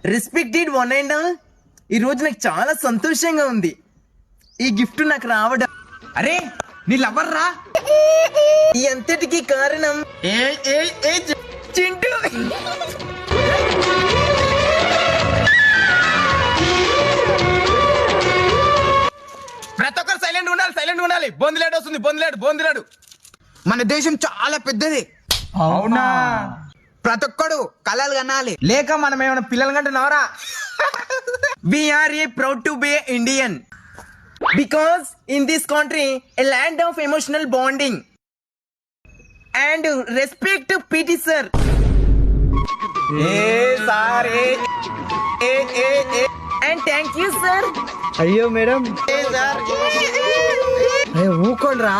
Respected one and all, ఈ రోజు నాకు చాలా సంతోషంగా ఉంది. ఈ గిఫ్ట్ నాకు రావడం, అరే నీ లవర్ రా. ఈ అంతటికి కారణం చింటూ. ప్రతి ఒక్కరు సైలెంట్ ఉండాలి. బొందిలాడు. మన దేశం చాలా పెద్దది. అవునా? ప్రతి ఒక్కడు కళలు కనాలి, లేక మనం ఏమైనా పిల్లలు కంటున్నావరా? We are a proud to be Indian because in this country a land of emotional bonding and respect to PT sir. And thank you sir. అయ్యో మేడం, ఊకోండి రా.